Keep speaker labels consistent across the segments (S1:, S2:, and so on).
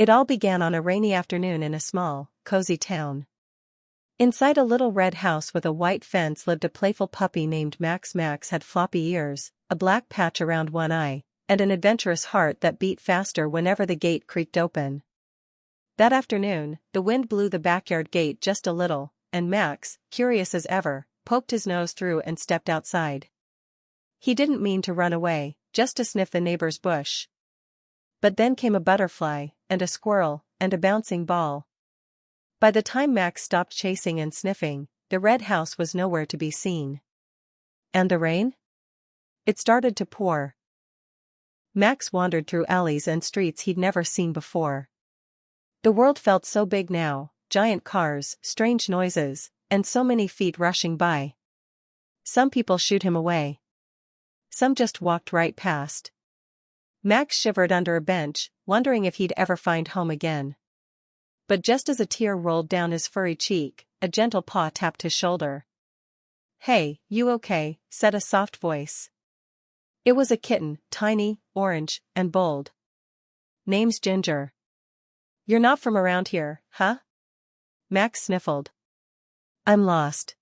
S1: It all began on a rainy afternoon in a small, cozy town. Inside a little red house with a white fence lived a playful puppy named Max. Max had floppy ears, a black patch around one eye, and an adventurous heart that beat faster whenever the gate creaked open. That afternoon, the wind blew the backyard gate just a little, and Max, curious as ever, poked his nose through and stepped outside. He didn't mean to run away, just to sniff the neighbor's bush. But then came a butterfly, and a squirrel, and a bouncing ball. By the time Max stopped chasing and sniffing, the red house was nowhere to be seen. And the rain? It started to pour. Max wandered through alleys and streets he'd never seen before. The world felt so big now, giant cars, strange noises, and so many feet rushing by. Some people shooed him away. Some just walked right past. Max shivered under a bench, wondering if he'd ever find home again. But just as a tear rolled down his furry cheek, a gentle paw tapped his shoulder. "Hey, you okay?" said a soft voice. It was a kitten, tiny, orange, and bold. "Name's Ginger." "You're not from around here, huh?" Max sniffled. "I'm lost."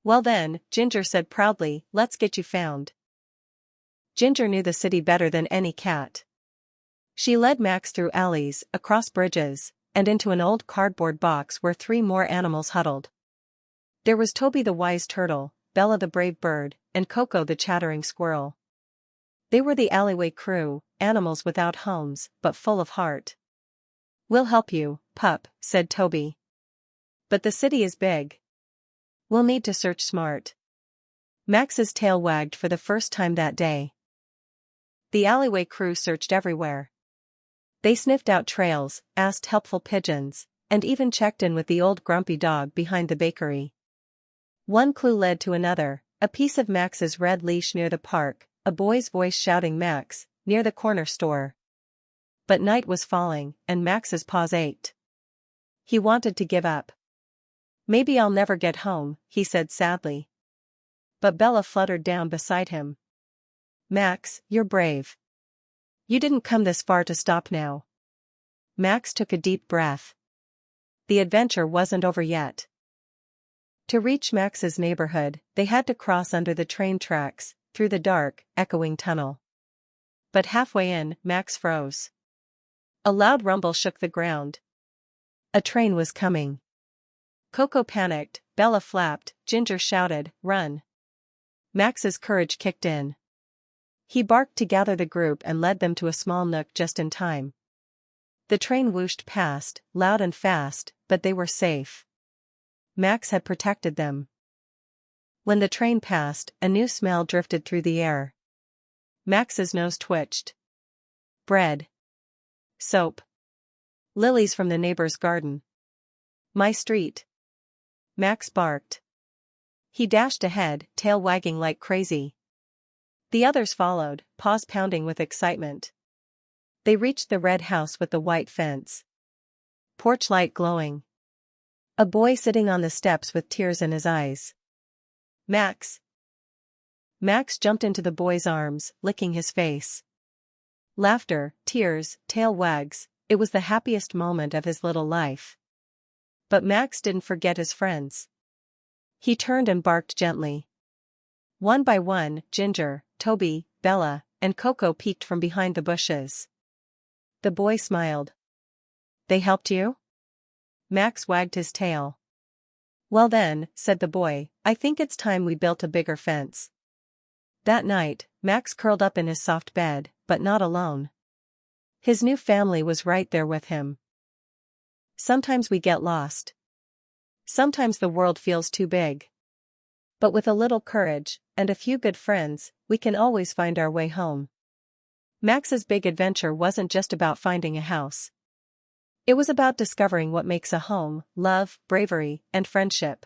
S1: "Well then," Ginger said proudly, "let's get you found." Ginger knew the city better than any cat. She led Max through alleys, across bridges, and into an old cardboard box where 3 more animals huddled. There was Toby the wise turtle, Bella the brave bird, and Coco the chattering squirrel. They were the alleyway crew, animals without homes, but full of heart. "We'll help you, pup," said Toby. "But the city is big. We'll need to search smart." Max's tail wagged for the first time that day. The alleyway crew searched everywhere. They sniffed out trails, asked helpful pigeons, and even checked in with the old grumpy dog behind the bakery. One clue led to another, a piece of Max's red leash near the park, a boy's voice shouting "Max," near the corner store. But night was falling, and Max's paws ached. He wanted to give up. "Maybe I'll never get home," he said sadly. But Bella fluttered down beside him. "Max, you're brave. You didn't come this far to stop now." Max took a deep breath. The adventure wasn't over yet. To reach Max's neighborhood, they had to cross under the train tracks, through the dark, echoing tunnel. But halfway in, Max froze. A loud rumble shook the ground. A train was coming. Coco panicked, Bella flapped, Ginger shouted, "Run!" Max's courage kicked in. He barked to gather the group and led them to a small nook just in time. The train whooshed past, loud and fast, but they were safe. Max had protected them. When the train passed, a new smell drifted through the air. Max's nose twitched. Bread. Soap. Lilies from the neighbor's garden. "My street." Max barked. He dashed ahead, tail wagging like crazy. The others followed, paws pounding with excitement. They reached the red house with the white fence. Porch light glowing. A boy sitting on the steps with tears in his eyes. "Max!" Max jumped into the boy's arms, licking his face. Laughter, tears, tail wags, it was the happiest moment of his little life. But Max didn't forget his friends. He turned and barked gently. One by one, Ginger, Toby, Bella, and Coco peeked from behind the bushes. The boy smiled. "They helped you?" Max wagged his tail. "Well then," said the boy, "I think it's time we built a bigger fence." That night, Max curled up in his soft bed, but not alone. His new family was right there with him. Sometimes we get lost. Sometimes the world feels too big. But with a little courage, and a few good friends, we can always find our way home. Max's big adventure wasn't just about finding a house. It was about discovering what makes a home: love, bravery, and friendship.